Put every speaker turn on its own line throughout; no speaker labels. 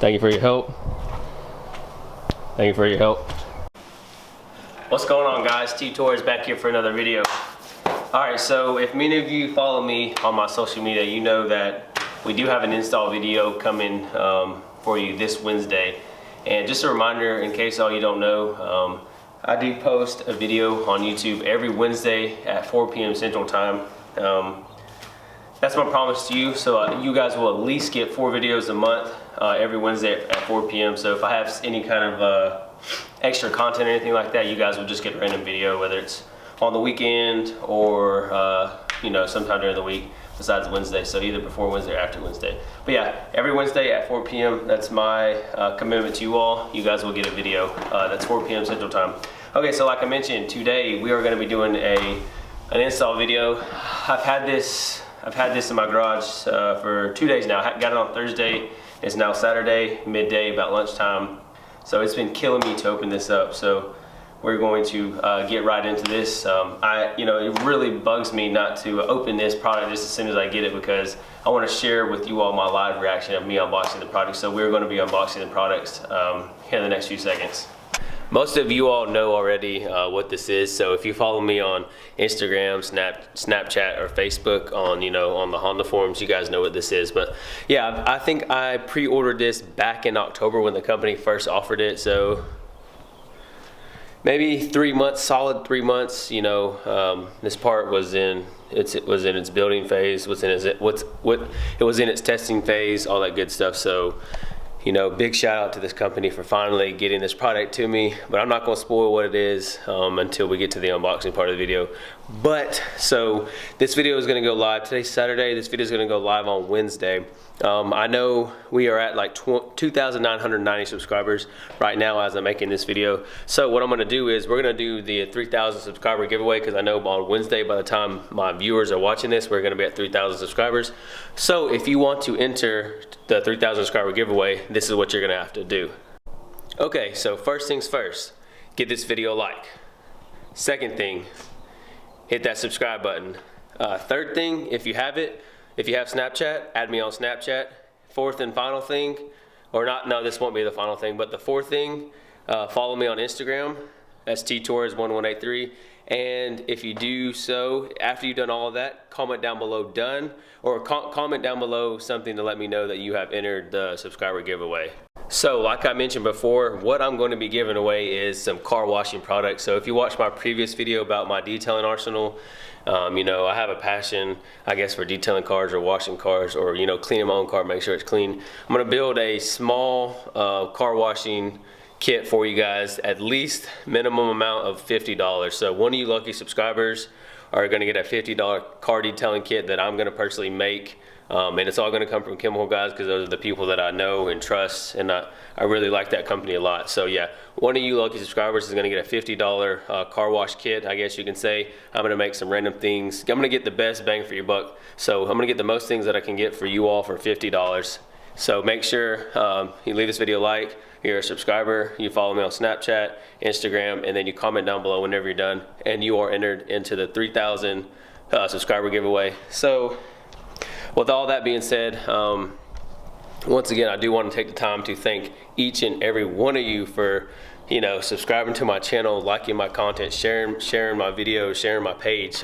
Thank you for your help. Thank you for your help. What's going on, guys? T-Tours back here for another video. Alright, so if many of you follow me on my social media, you know that we do have an install video coming for you this Wednesday. And just a reminder, in case all you don't know, I do post a video on YouTube every Wednesday at 4 p.m. Central Time. That's my promise to you, so you guys will at least get 4 videos a month every Wednesday at 4 p.m. So if I have any kind of extra content or anything like that, you guys will just get a random video, whether it's on the weekend or you know, sometime during the week besides Wednesday. So either before Wednesday or after Wednesday. But yeah, every Wednesday at 4 p.m. that's my commitment to you all. You guys will get a video. That's 4 p.m. Central Time. Okay, so like I mentioned, today we are going to be doing an install video. I've had this in my garage for 2 days now. I got it on Thursday. It's now Saturday, midday, about lunchtime. So it's been killing me to open this up. So we're going to get right into this. You know, it really bugs me not to open this product just as soon as I get it, because I want to share with you all my live reaction of me unboxing the product. So we're going to be unboxing the products here in the next few seconds. Most of you all know already what this is, so if you follow me on Instagram, Snapchat, or Facebook on on the Honda forums, you guys know what this is. But yeah, I think I pre-ordered this back in October when the company first offered it, so maybe 3 months, solid 3 months. This part was in its building phase, it was in its testing phase, all that good stuff. So big shout out to this company for finally getting this product to me, but I'm not going to spoil what it is until we get to the unboxing part of the video. But so this video is going to go live today's Saturday. This video is going to go live on Wednesday. I know we are at like 2,990 subscribers right now as I'm making this video. So what I'm going to do is we're going to do the 3,000 subscriber giveaway, because I know on Wednesday, by the time my viewers are watching this, we're going to be at 3,000 subscribers. So if you want to enter the 3,000 subscriber giveaway, this is what you're going to have to do. Okay, so first things first, give this video a like. Second thing, hit that subscribe button. Third thing, if you have Snapchat, add me on Snapchat. Fourth and final thing, or not, no, this won't be the final thing, but the fourth thing, follow me on Instagram. That's ttours1183. And if you do so, after you've done all of that, comment down below done, or comment down below something to let me know that you have entered the subscriber giveaway. So like I mentioned before, what I'm going to be giving away is some car washing products. So if you watched my previous video about my detailing arsenal, I have a passion, I guess, for detailing cars or washing cars, or cleaning my own car, make sure it's clean. I'm going to build a small car washing kit for you guys, at least minimum amount of $50. So one of you lucky subscribers are going to get a $50 car detailing kit that I'm going to personally make. And it's all going to come from Chemical Guys, because those are the people that I know and trust, and I really like that company a lot. So yeah, one of you lucky subscribers is going to get a $50 car wash kit, I guess you can say. I'm going to make some random things. I'm going to get the best bang for your buck. So I'm going to get the most things that I can get for you all for $50. So make sure you leave this video a like, you're a subscriber, you follow me on Snapchat, Instagram, and then you comment down below whenever you're done, and you are entered into the 3,000 subscriber giveaway. So with all that being said, once again, I do want to take the time to thank each and every one of you for subscribing to my channel, liking my content, sharing my videos, sharing my page.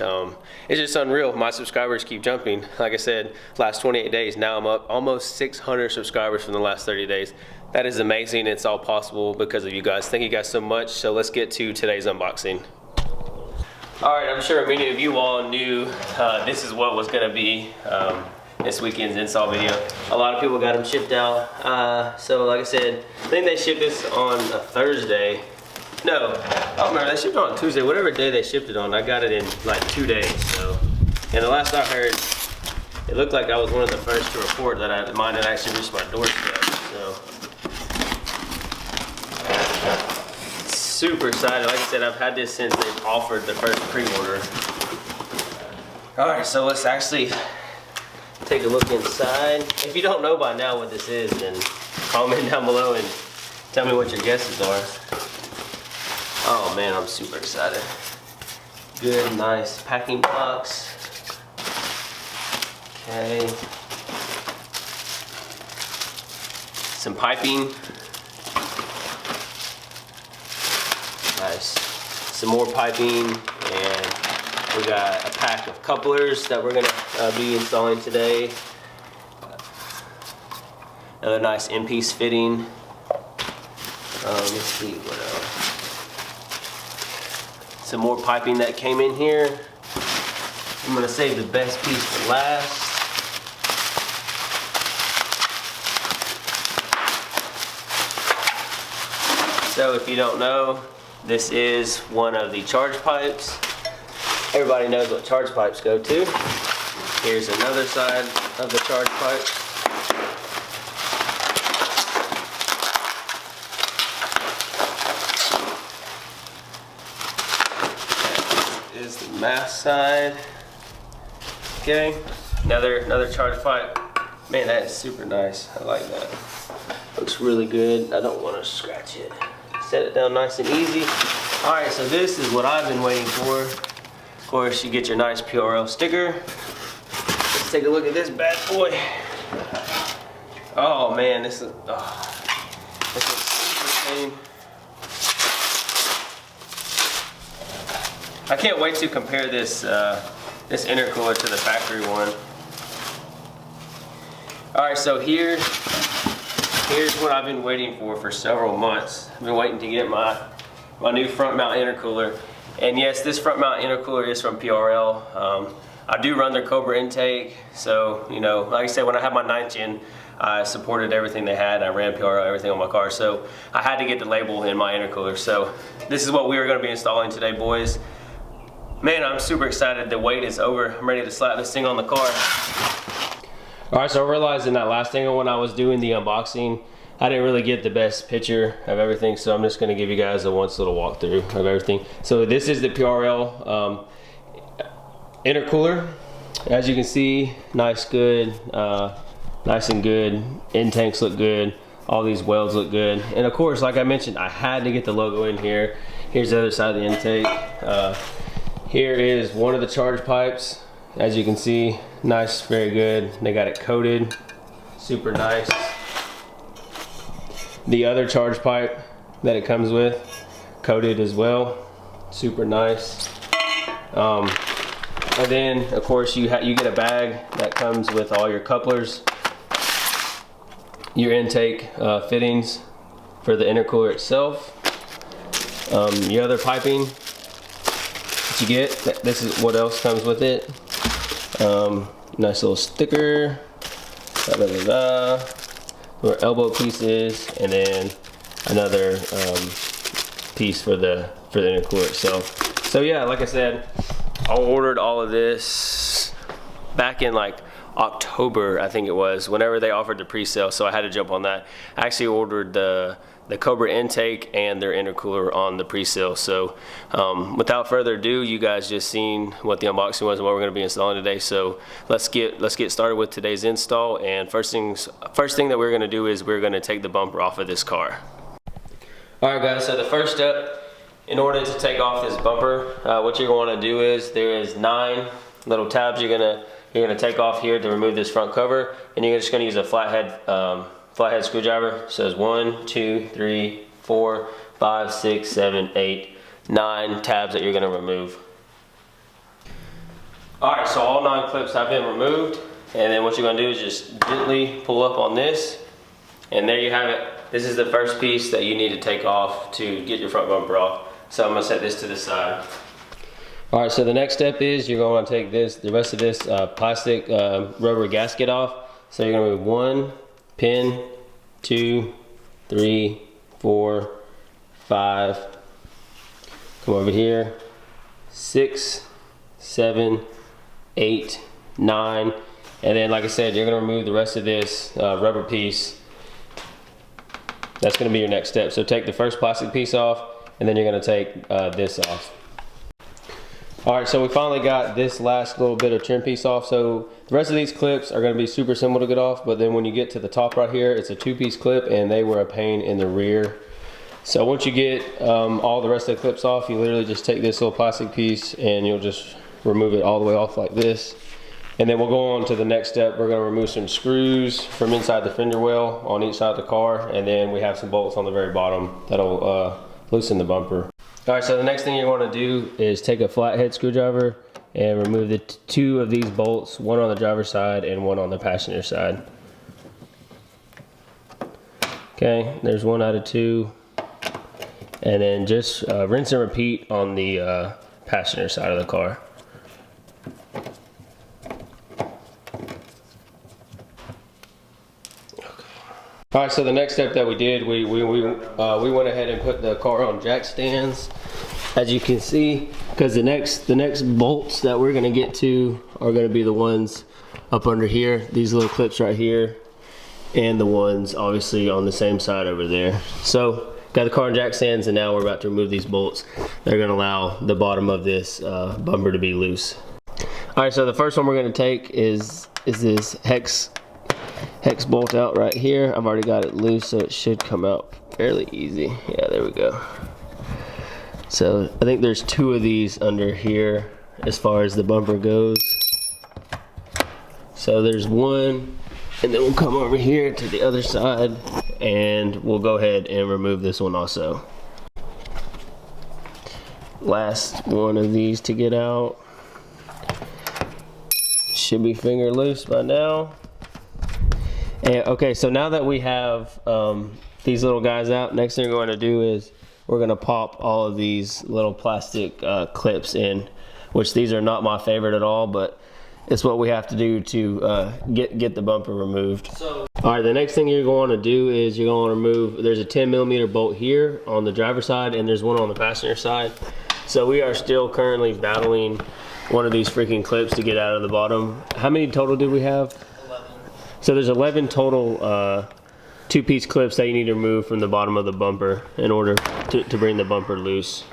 It's just unreal. My subscribers keep jumping. Like I said, last 28 days, now I'm up almost 600 subscribers from the last 30 days. That is amazing. It's all possible because of you guys. Thank you guys so much. So let's get to today's unboxing. All right, I'm sure many of you all knew this is what was going to be this weekend's install video. A lot of people got them shipped out. So like I said, I think they shipped this on a Thursday. No, I don't remember, they shipped it on Tuesday. Whatever day they shipped it on, I got it in like 2 days. So, and the last I heard, it looked like I was one of the first to report that mine had actually reached my doorstep. So, super excited. Like I said, I've had this since they offered the first pre-order. All right, so let's actually take a look inside. If you don't know by now what this is, then comment down below and tell me what your guesses are. Oh man, I'm super excited. Good, nice packing box. Okay. some piping. Nice. Some more piping, and we got a pack of couplers that we're gonna be installing today. Another nice in-piece fitting. Let's see what else. Some more piping that came in here. I'm gonna save the best piece for last. So if you don't know, this is one of the charge pipes. Everybody knows what charge pipes go to. Here's another side of the charge pipe. That is the mass side. Okay, another charge pipe. Man, that is super nice. I like that. Looks really good. I don't want to scratch it. Set it down nice and easy. All right, so this is what I've been waiting for. Of course, you get your nice PRL sticker. Let's take a look at this bad boy. Oh man, this is super clean. I can't wait to compare this this intercooler to the factory one. All right, so here's what I've been waiting for several months. I've been waiting to get my new front mount intercooler. And yes, this front mount intercooler is from PRL. I do run their Cobra intake, so you know, like I said, when I had my 9th gen, I supported everything they had. I ran PRL everything on my car, so I had to get the label in my intercooler. So this is what we are going to be installing today, boys. Man, I'm super excited. The wait is over. I'm ready to slap this thing on the car. All right, so I realized in that last thing when I was doing the unboxing, I didn't really get the best picture of everything, so I'm just going to give you guys a once little walkthrough of everything. So this is the PRL intercooler. As you can see, nice and good. Intakes look good. All these welds look good. And of course, like I mentioned, I had to get the logo in here. Here's the other side of the intake. Here is one of the charge pipes. As you can see, nice, very good. They got it coated, super nice. The other charge pipe that it comes with, coated as well, super nice. And then, of course, you get a bag that comes with all your couplers, your intake fittings for the intercooler itself. Your other piping that you get, this is what else comes with it. Nice little sticker, for elbow pieces, and then another piece for the intercooler itself. So yeah, like I said, I ordered all of this back in like October, I think it was, whenever they offered the pre-sale, so I had to jump on that. I actually ordered the Cobra intake and their intercooler on the pre-sale. So without further ado, you guys just seen what the unboxing was and what we're going to be installing today. So let's get started with today's install. And first thing that we're going to do is we're going to take the bumper off of this car. All right, guys. So the first step, in order to take off this bumper, what you're going to want to do is there is 9 little tabs you're going to take off here to remove this front cover, and you're just going to use a flathead screwdriver. So there's 1, 2, 3, 4, 5, 6, 7, 8, 9 tabs that you're going to remove. All right, so all 9 clips have been removed, and then what you're going to do is just gently pull up on this, and there you have it. This is the first piece that you need to take off to get your front bumper off. So I'm going to set this to the side. All right, so the next step is you're going to take the rest of this plastic rubber gasket off. So you're going to remove 1 pin, 2, 3, 4, 5, come over here, 6, 7, 8, 9, and then like I said, you're going to remove the rest of this rubber piece. That's going to be your next step. So take the first plastic piece off, and then you're going to take this off. All right, so we finally got this last little bit of trim piece off. So the rest of these clips are going to be super simple to get off, but then when you get to the top right here, it's a 2-piece clip, and they were a pain in the rear. So once you get all the rest of the clips off, you literally just take this little plastic piece and you'll just remove it all the way off like this. And then we'll go on to the next step. We're gonna remove some screws from inside the fender well on each side of the car, and then we have some bolts on the very bottom that'll loosen the bumper. All right, so the next thing you wanna do is take a flathead screwdriver and remove the two of these bolts, one on the driver's side and one on the passenger side. Okay, there's one out of two. And then just rinse and repeat on the passenger side of the car. All right, so the next step that we did, we went ahead and put the car on jack stands, as you can see, because the next bolts that we're gonna get to are gonna be the ones up under here, these little clips right here, and the ones obviously on the same side over there. So got the car on jack stands, and now we're about to remove these bolts. They're gonna allow the bottom of this bumper to be loose. All right, so the first one we're gonna take is this hex bolt out right here. I've already got it loose, so it should come out fairly easy. Yeah, there we go. So I think there's two of these under here as far as the bumper goes. So there's one, and then we'll come over here to the other side, and we'll go ahead and remove this one also. Last one of these to get out. Should be finger loose by now. And okay, so now that we have these little guys out, next thing we're going to do is we're going to pop all of these little plastic clips in, which these are not my favorite at all, but it's what we have to do to get the bumper removed. So, all right, the next thing you're going to do is you're going to remove, there's a 10mm bolt here on the driver's side, and there's one on the passenger side. So we are still currently battling one of these freaking clips to get out of the bottom. How many total do we have? 11. So there's 11 total two-piece clips that you need to remove from the bottom of the bumper in order to bring the bumper loose.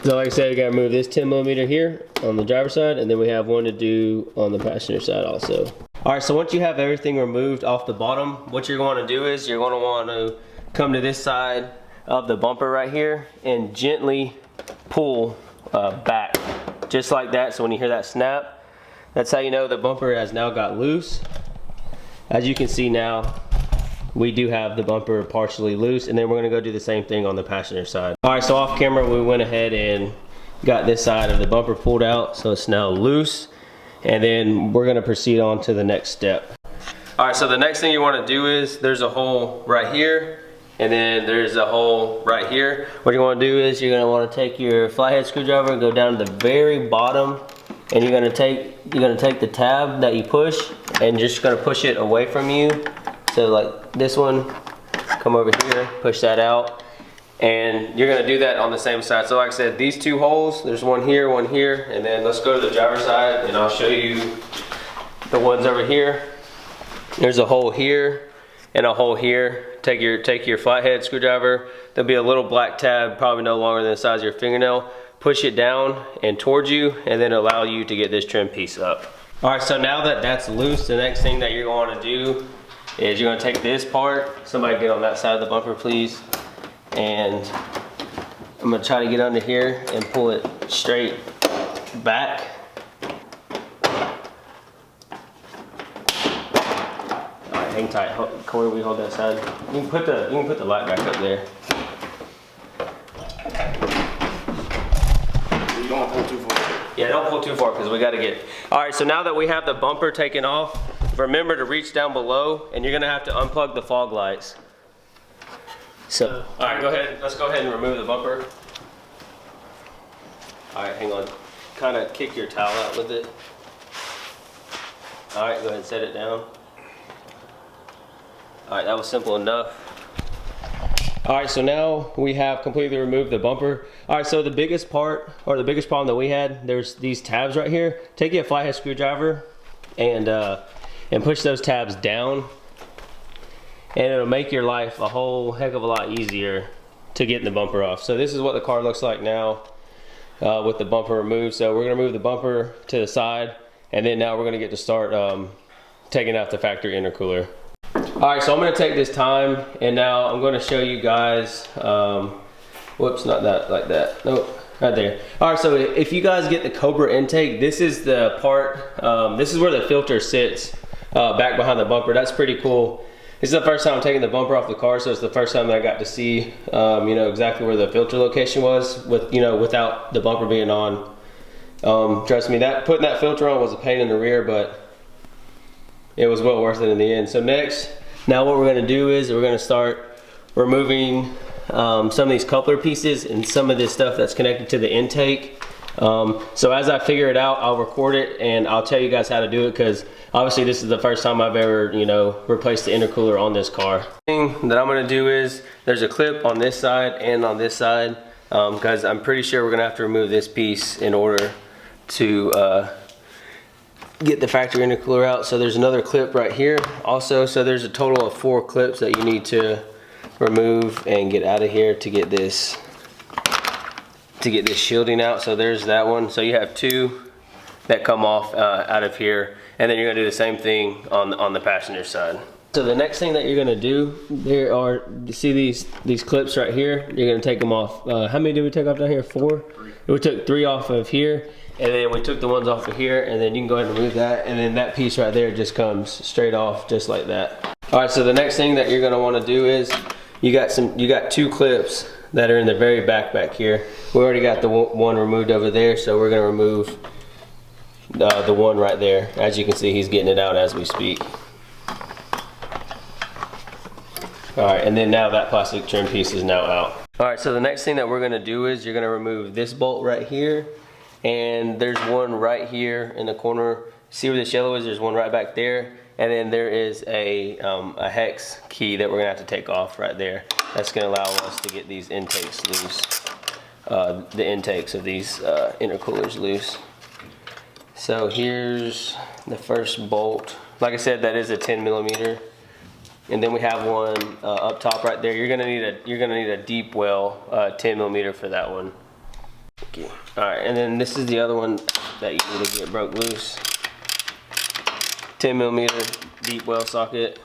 So like I said, we gotta move this 10mm here on the driver's side, and then we have one to do on the passenger side also. All right, so once you have everything removed off the bottom, what you're going to do is you're going to want to come to this side of the bumper right here and gently pull back, just like that. So when you hear that snap, that's how you know the bumper has now got loose. As you can see now, we do have the bumper partially loose, and then we're gonna go do the same thing on the passenger side. All right, so off camera, we went ahead and got this side of the bumper pulled out, so it's now loose, and then we're gonna proceed on to the next step. All right, so the next thing you wanna do is, there's a hole right here, and then there's a hole right here. What you wanna do is, you're gonna wanna take your flathead screwdriver and go down to the very bottom, and you're gonna take the tab that you push, and just gonna push it away from you. So like this one, come over here, push that out, and you're gonna do that on the same side. So like I said, these two holes, there's one here, and then let's go to the driver's side, and I'll show you the ones over here. There's a hole here and a hole here. Take your flathead screwdriver. There'll be a little black tab, probably no longer than the size of your fingernail. Push it down and towards you, and then allow you to get this trim piece up. All right, so now that that's loose, the next thing that you're going to do is you're going to take this part. Somebody get on that side of the bumper, please. And I'm going to try to get under here and pull it straight back. All right, hang tight. Corey, we hold that side. You can put the light back up there.
You don't pull too far.
Yeah, don't pull too far because we got to get. All right, so now that we have the bumper taken off, remember to reach down below, and you're gonna have to unplug the fog lights. So, all right, go ahead. Let's go ahead and remove the bumper. All right, hang on. Kind of kick your towel out with it. All right, go ahead and set it down. All right, that was simple enough. All right, so now we have completely removed the bumper. All right, so the biggest part, or the biggest problem that we had, there's these tabs right here. Take your flathead screwdriver and push those tabs down, and it'll make your life a whole heck of a lot easier to get the bumper off. So this is what the car looks like now with the bumper removed. So we're gonna move the bumper to the side, and then now we're gonna get to start taking out the factory intercooler. All right, so I'm gonna take this time, and now I'm gonna show you guys, whoops, not that, like that, nope. Right there. All right, so if you guys get the Cobra intake, this is the part, this is where the filter sits back behind the bumper. That's pretty cool. This is the first time I'm taking the bumper off the car, so it's the first time that I got to see, you know, exactly where the filter location was with, you know, without the bumper being on. Trust me, that putting that filter on was a pain in the rear, but it was well worth it in the end. So now what we're gonna do is we're gonna start removing some of these coupler pieces and some of this stuff that's connected to the intake. So as I figure it out, I'll record it and I'll tell you guys how to do it, because obviously this is the first time I've ever, you know, replaced the intercooler on this car. The thing that I'm gonna do is there's a clip on this side and on this side, because I'm pretty sure we're gonna have to remove this piece in order to get the factory intercooler out. So there's another clip right here also. So there's a total of 4 clips that you need to remove and get out of here to get this shielding out. So there's that one. So you have 2 that come off out of here, and then you're gonna do the same thing on the passenger side. So the next thing that you're gonna do, there are, you see these clips right here, you're gonna take them off. How many did we take off down here? 4? 3. We took 3 off of here, and then we took the ones off of here, and then you can go ahead and remove that, and then that piece right there just comes straight off just like that. All right, so the next thing that you're gonna wanna do is you got 2 clips that are in the very back here. We already got the one removed over there, so we're gonna remove the one right there. As you can see, he's getting it out as we speak. All right, and then now that plastic trim piece is now out. All right, so the next thing that we're gonna do is you're gonna remove this bolt right here, and there's one right here in the corner. See where this yellow is? There's one right back there. And then there is a hex key that we're gonna have to take off right there. That's gonna allow us to get these intakes loose, the intakes of these intercoolers loose. So here's the first bolt. Like I said, that is a 10mm. And then we have one up top right there. You're gonna need a deep well 10mm for that one. Okay. All right, and then this is the other one that you need to get broke loose. 10mm deep well socket.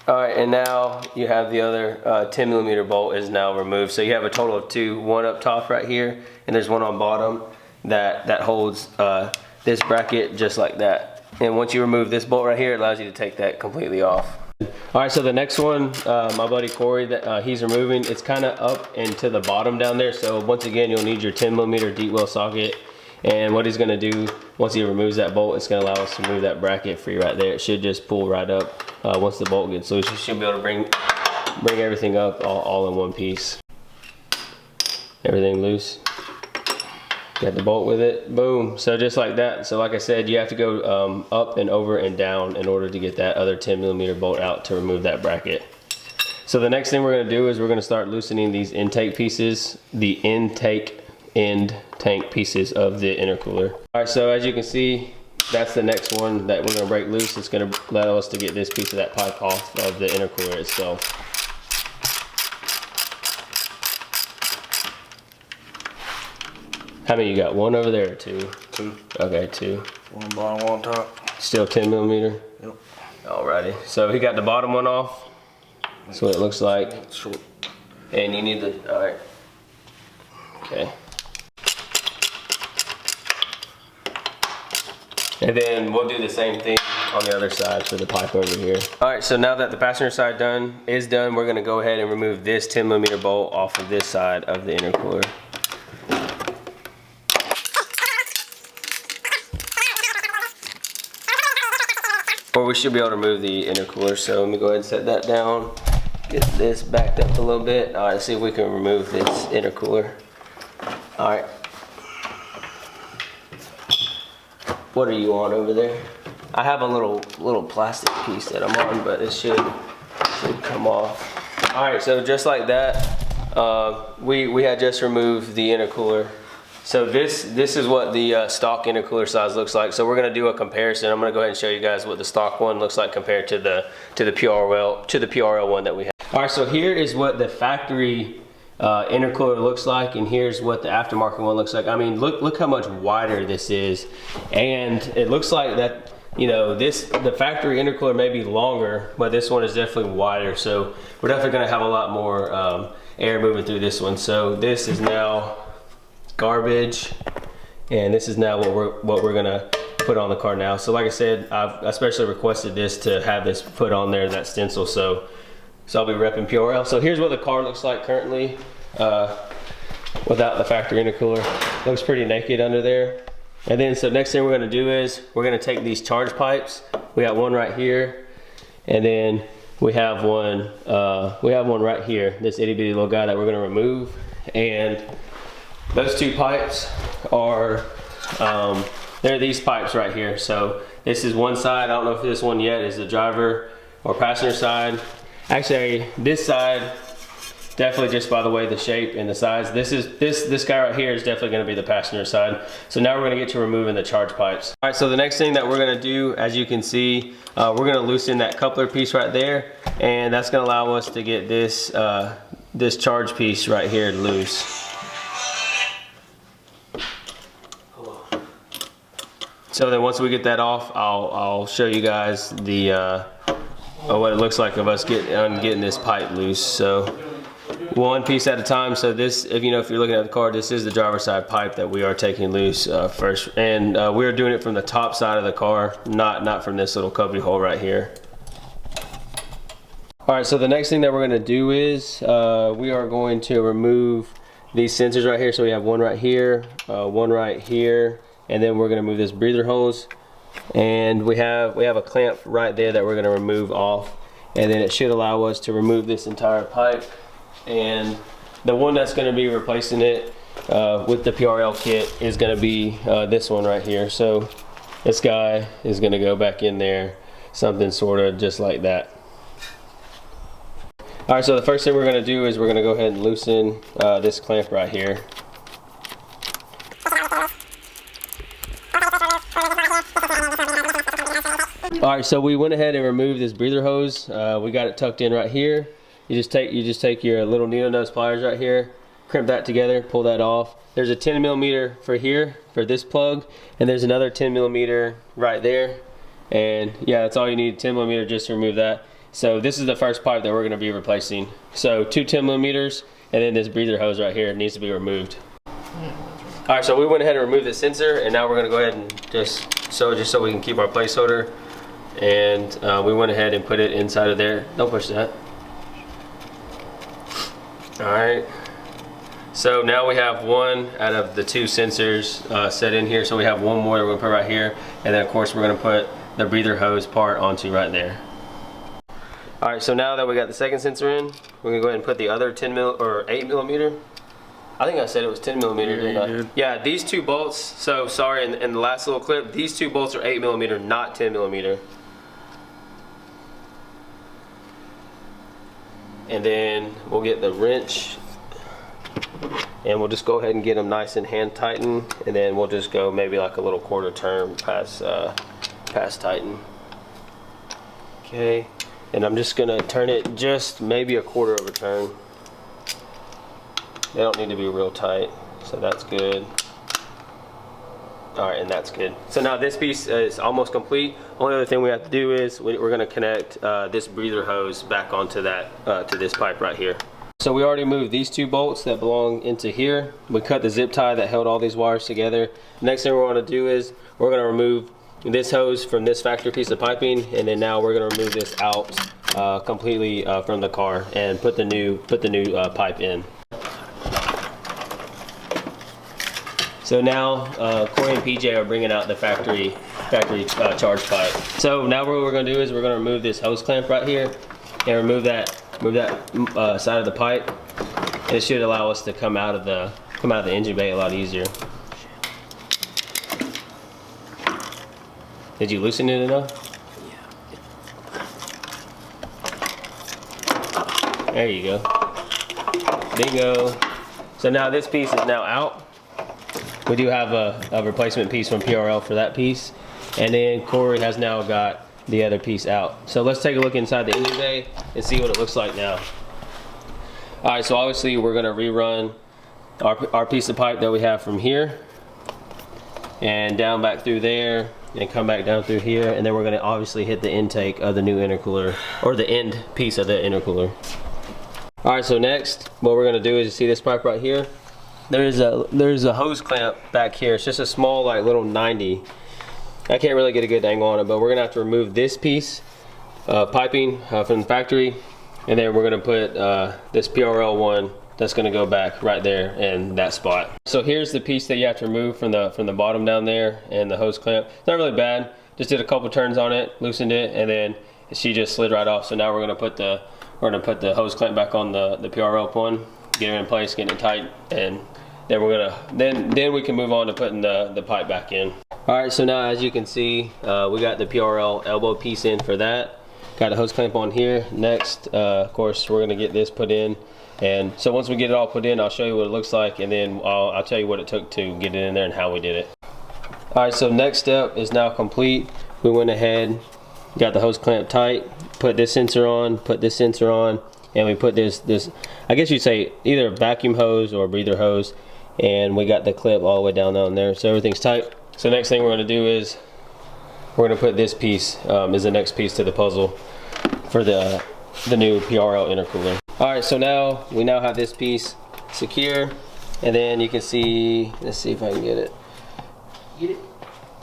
All right, and now you have the other 10mm bolt is now removed. So you have a total of 2, one up top right here, and there's one on bottom that holds this bracket just like that. And once you remove this bolt right here, it allows you to take that completely off. All right, so the next one, my buddy Corey, that he's removing, it's kind of up and to the bottom down there. So once again, you'll need your 10mm deep well socket. And what he's gonna do, once he removes that bolt, it's gonna allow us to move that bracket free right there. It should just pull right up once the bolt gets loose. You should be able to bring everything up all in one piece. Everything loose. Got the bolt with it, boom. So just like that. So like I said, you have to go up and over and down in order to get that other 10mm bolt out to remove that bracket. So the next thing we're gonna do is we're gonna start loosening these intake pieces, the end tank pieces of the intercooler. All right, so as you can see, that's the next one that we're gonna break loose. It's gonna allow us to get this piece of that pipe off of the intercooler itself. How many you got? 1 over there or 2?
2.
Okay, 2.
1 bottom, 1 top.
Still 10mm?
Yep.
Alrighty, so he got the bottom one off. That's what it looks like.
Short.
And you need the, alright. Okay. And then we'll do the same thing on the other side for the pipe over here. All right, so now that the passenger side is done, we're gonna go ahead and remove this 10mm bolt off of this side of the intercooler. Or we should be able to remove the intercooler, so let me go ahead and set that down. Get this backed up a little bit. All right, let's see if we can remove this intercooler. All right. What are you on over there? I have a little plastic piece that I'm on, but it should come off. All right, so just like that, we had just removed the intercooler. So this is what the stock intercooler size looks like. So we're gonna do a comparison. I'm gonna go ahead and show you guys what the stock one looks like compared to the PRL one that we have. All right, so here is what the factory intercooler looks like, and here's what the aftermarket one looks like. I mean, look how much wider this is, and it looks like that, you know, the factory intercooler may be longer, but this one is definitely wider. So we're definitely gonna have a lot more air moving through this one. So this is now garbage, and this is now what we're gonna put on the car now. So like I said, I've especially requested this to have this put on there, that stencil. So I'll be repping PRL. So here's what the car looks like currently without the factory intercooler. Looks pretty naked under there. And then so next thing we're gonna do is we're gonna take these charge pipes. We got one right here, and then we have one right here, this itty bitty little guy that we're gonna remove. And those two pipes are, they're these pipes right here. So this is one side. I don't know if this one yet is the driver or passenger side. Actually, this side, definitely just by the way the shape and the size. This guy right here is definitely going to be the passenger side. So now we're going to get to removing the charge pipes. All right, so the next thing that we're going to do, as you can see, we're going to loosen that coupler piece right there, and that's going to allow us to get this this charge piece right here loose. So then once we get that off, I'll show you guys the what it looks like of us getting this pipe loose. So one piece at a time. So this, if you're looking at the car, this is the driver's side pipe that we are taking loose first, and we're doing it from the top side of the car, not from this little cubby hole right here. All right, so the next thing that we're going to do is we are going to remove these sensors right here. So we have one right here, and then we're going to move this breather hose, and we have a clamp right there that we're going to remove off, and then it should allow us to remove this entire pipe. And the one that's going to be replacing it with the PRL kit is going to be this one right here. So this guy is going to go back in there, something sort of just like that. All right, so the first thing we're going to do is we're going to go ahead and loosen this clamp right here. All right, so we went ahead and removed this breather hose. We got it tucked in right here. You just take your little needle nose pliers right here, crimp that together, pull that off. There's a 10 millimeter for here for this plug, and there's another 10 millimeter right there. And yeah, that's all you need, 10 millimeter just to remove that. So this is the first pipe that we're going to be replacing. So two 10 millimeters, and then this breather hose right here needs to be removed. All right, so we went ahead and removed the sensor, and now we're going to go ahead and just so we can keep our placeholder. And we went ahead and put it inside of there. Don't push that. All right. So now we have one out of the two sensors set in here. So we have one more that we're gonna put right here, and then of course we're gonna put the breather hose part onto right there. All right. So now that we got the second sensor in, we're gonna go ahead and put the other 8 millimeter. I think I said it was 10 millimeter, didn't I? Did. Yeah, these two bolts. So sorry, in the last little clip, these two bolts are 8 millimeter, not 10 millimeter. And then we'll get the wrench, and we'll just go ahead and get them nice and hand tighten, and then we'll just go maybe like a little quarter turn past tighten. Okay, and I'm just gonna turn it just maybe a quarter of a turn. They don't need to be real tight, so that's good. All right, and that's good. So now this piece is almost complete. Only other thing we have to do is we're going to connect this breather hose back onto that to this pipe right here. So we already moved these two bolts that belong into here. We cut the zip tie that held all these wires together. Next thing we're going to do is we're going to remove this hose from this factory piece of piping, and then now we're going to remove this out completely from the car and put the new pipe in. So now Corey and PJ are bringing out the factory charge pipe. So now what we're going to do is we're going to remove this hose clamp right here and remove that side of the pipe. And it should allow us to come out of the engine bay a lot easier. Did you loosen it enough? Yeah. There you go. Bingo. So now this piece is now out. We do have a replacement piece from PRL for that piece, and then Corey has now got the other piece out. So let's take a look inside the engine bay and see what it looks like now. All right, so obviously we're going to rerun our piece of pipe that we have from here and down back through there and come back down through here, and then we're going to obviously hit the intake of the new intercooler, or the end piece of the intercooler. All right, so next, what we're gonna do is, you see this pipe right here? There's a hose clamp back here. It's just a small, like, little 90. I can't really get a good angle on it, but we're gonna have to remove this piece of piping from the factory, and then we're gonna put this PRL one that's gonna go back right there in that spot. So here's the piece that you have to remove from the bottom down there, and the hose clamp. It's not really bad. Just did a couple turns on it, loosened it, and then she just slid right off. So now we're gonna put the hose clamp back on the PRL one, get it in place, get it tight, and then we're gonna then we can move on to putting the pipe back in. All right, so now as you can see, we got the PRL elbow piece in for that. Got the hose clamp on here. Next, of course, we're gonna get this put in. And so once we get it all put in, I'll show you what it looks like, and then I'll tell you what it took to get it in there and how we did it. All right, so next step is now complete. We went ahead, got the hose clamp tight, put this sensor on, and we put this, I guess you'd say either a vacuum hose or a breather hose, and we got the clip all the way down there, so everything's tight. So next thing we're gonna do is we're gonna put this piece is the next piece to the puzzle for the new PRL intercooler. All right, so now we have this piece secure, and then you can see, let's see if I can get it.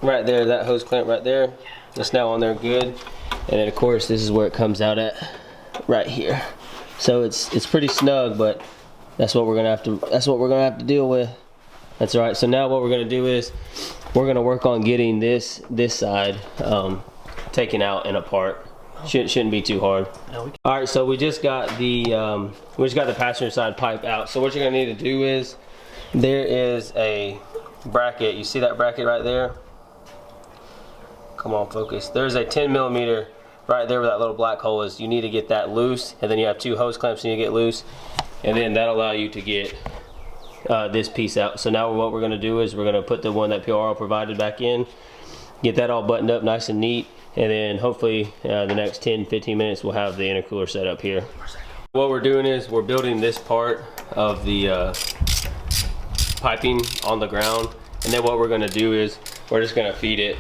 Right there, that hose clamp right there. It's now on there good. And then of course this is where it comes out at, right here. So it's pretty snug, but that's what we're gonna have to deal with. That's all right. So now what we're gonna do is we're gonna work on getting this side taken out and apart. Shouldn't be too hard. All right, so we just got the passenger side pipe out. So what you're gonna need to do is, there is a bracket. You see that bracket right there? Come on, focus. There's a 10mm right there where that little black hole is. You need to get that loose, and then you have two hose clamps you need to get loose, and then that'll allow you to get this piece out. So now what we're gonna do is we're gonna put the one that PRL provided back in, get that all buttoned up nice and neat, and then hopefully the next 10-15 minutes we'll have the intercooler set up here. What we're doing is we're building this part of the piping on the ground, and then what we're going to do is we're just going to feed it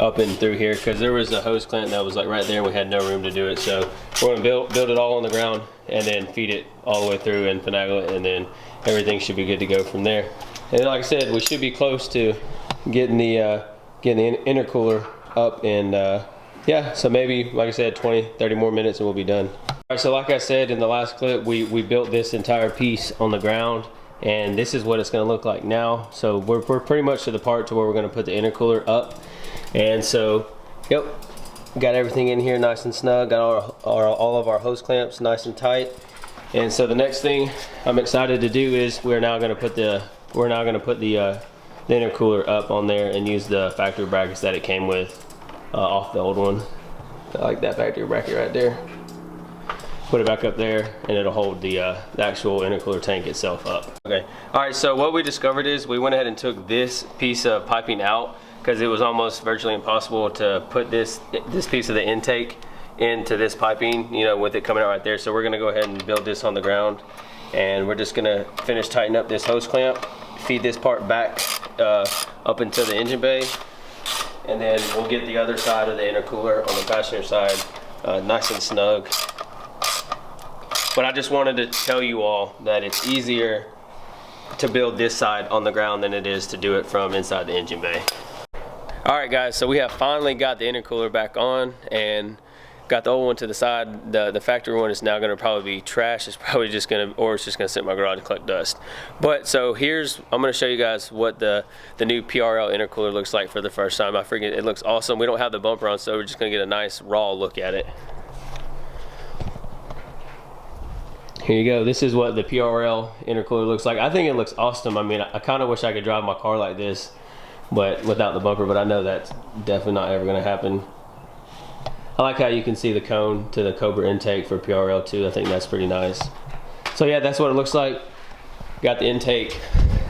up and through here, because there was a hose clamp that was like right there and we had no room to do it. So we're going to build it all on the ground and then feed it all the way through and finagle it, and then everything should be good to go from there. And like I said, we should be close to getting the intercooler up, and yeah, so maybe, like I said, 20-30 more minutes and we'll be done. All right, so like I said in the last clip, we built this entire piece on the ground, and this is what it's going to look like now. So we're pretty much to the part to where we're going to put the intercooler up, and so yep, got everything in here nice and snug, got all of our hose clamps nice and tight. And so the next thing I'm excited to do is we're now going to put the intercooler up on there and use the factory brackets that it came with off the old one. I like that factory bracket right there. Put it back up there and it'll hold the actual intercooler tank itself up. Okay, all right, so what we discovered is we went ahead and took this piece of piping out because it was almost virtually impossible to put this piece of the intake into this piping, you know, with it coming out right there. So we're gonna go ahead and build this on the ground, and we're just gonna finish tightening up this hose clamp, feed this part back up into the engine bay, and then we'll get the other side of the intercooler on the passenger side nice and snug. But I just wanted to tell you all that it's easier to build this side on the ground than it is to do it from inside the engine bay. All right guys, so we have finally got the intercooler back on and got the old one to the side. The factory one is now going to probably be trash. It's probably just going to, or it's just going to sit in my garage and collect dust. But so I'm going to show you guys what the new PRL intercooler looks like for the first time. It looks awesome. We don't have the bumper on, so we're just going to get a nice raw look at it. Here you go. This is what the PRL intercooler looks like. I think it looks awesome. I mean, I kind of wish I could drive my car like this, but without the bumper, but I know that's definitely not ever going to happen. I like how you can see the cone to the Cobra intake for PRL too. I think that's pretty nice. So yeah, that's what it looks like. Got the intake.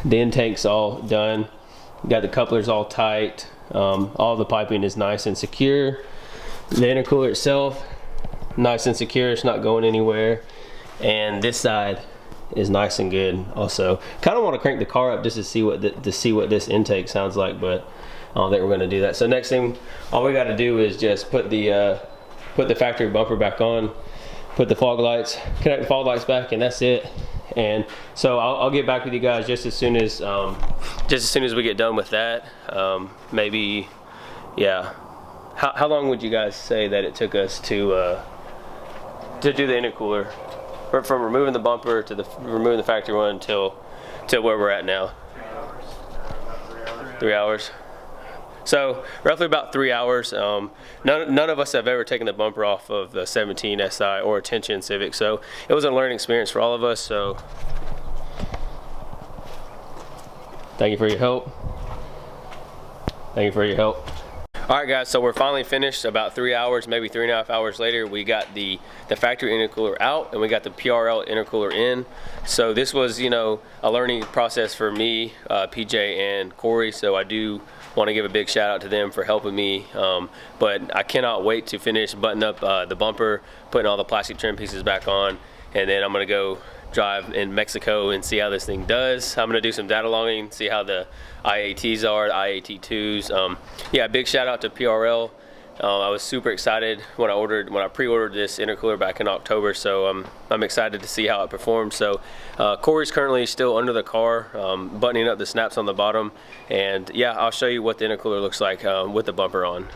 The intake's all done. Got the couplers all tight. All the piping is nice and secure. The intercooler itself, nice and secure. It's not going anywhere. And this side is nice and good also. Kind of want to crank the car up just to see what this intake sounds like, but I don't think we're going to do that. So next thing, all we got to do is just put the factory bumper back on, put the fog lights, connect the fog lights back, and that's it. And so I'll get back with you guys just as soon as we get done with that. Maybe, yeah. How long would you guys say that it took us to do the intercooler, from removing the bumper to removing the factory one till where we're at now? 3 hours. So roughly about 3 hours. None of us have ever taken the bumper off of the 17 SI or a 10-chin Civic, so it was a learning experience for all of us. So thank you for your help. Thank you for your help. All right, guys, so we're finally finished. About 3 hours, maybe 3.5 hours later, we got the factory intercooler out and we got the PRL intercooler in. So this was, you know, a learning process for me, PJ and Corey. So I do want to give a big shout out to them for helping me. But I cannot wait to finish buttoning up the bumper, putting all the plastic trim pieces back on, and then I'm gonna go drive in Mexico and see how this thing does. I'm gonna do some data logging, see how the IATs are, the IAT2s. Yeah, big shout out to PRL. I was super excited when I pre-ordered this intercooler back in October, so I'm excited to see how it performs. So Corey's currently still under the car, buttoning up the snaps on the bottom, and yeah, I'll show you what the intercooler looks like with the bumper on.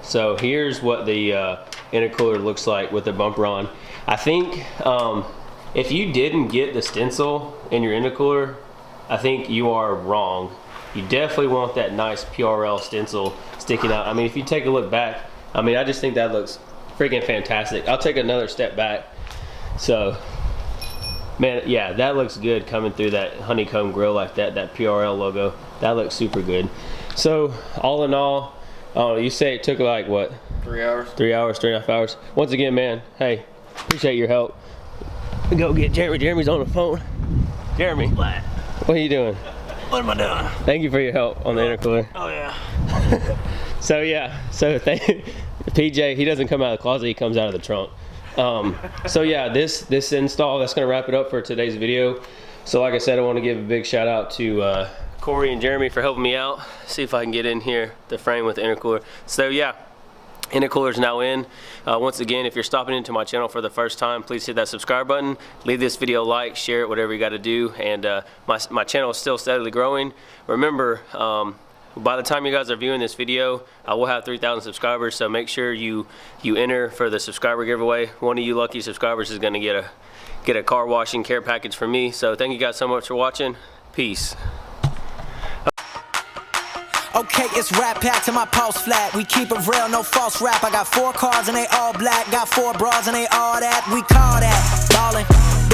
So here's what the intercooler looks like with the bumper on. I think if you didn't get the stencil in your intercooler, I think you are wrong. You definitely want that nice PRL stencil sticking out. I mean, if you take a look back, I mean, I just think that looks freaking fantastic. I'll take another step back. So, man, yeah, that looks good coming through that honeycomb grill like that PRL logo. That looks super good. So, all in all, you say it took like what?
3 hours.
3 hours, 3.5 hours. Once again, man, hey, appreciate your help. Go get Jeremy. Jeremy's on the phone. Jeremy, what are you doing?
What am I doing?
Thank you for your help on the intercooler.
Oh yeah.
So yeah, so PJ, he doesn't come out of the closet, he comes out of the trunk. So yeah, this install, that's gonna wrap it up for today's video. So like I said, I want to give a big shout out to Corey and Jeremy for helping me out. See if I can get in here the frame with the intercooler. So yeah, intercooler's now in. Once again, if you're stopping into my channel for the first time, please hit that subscribe button, leave this video a like, share it, whatever you got to do. And my channel is still steadily growing. Remember, by the time you guys are viewing this video, I will have 3,000 subscribers, so make sure you enter for the subscriber giveaway. One of you lucky subscribers is going to get a car washing care package from me. So thank you guys so much for watching. Peace.
Okay, it's rap pack to my pulse flat. We keep it real, no false rap. I got 4 cars and they all black. Got 4 bras and they all that. We call that ballin'.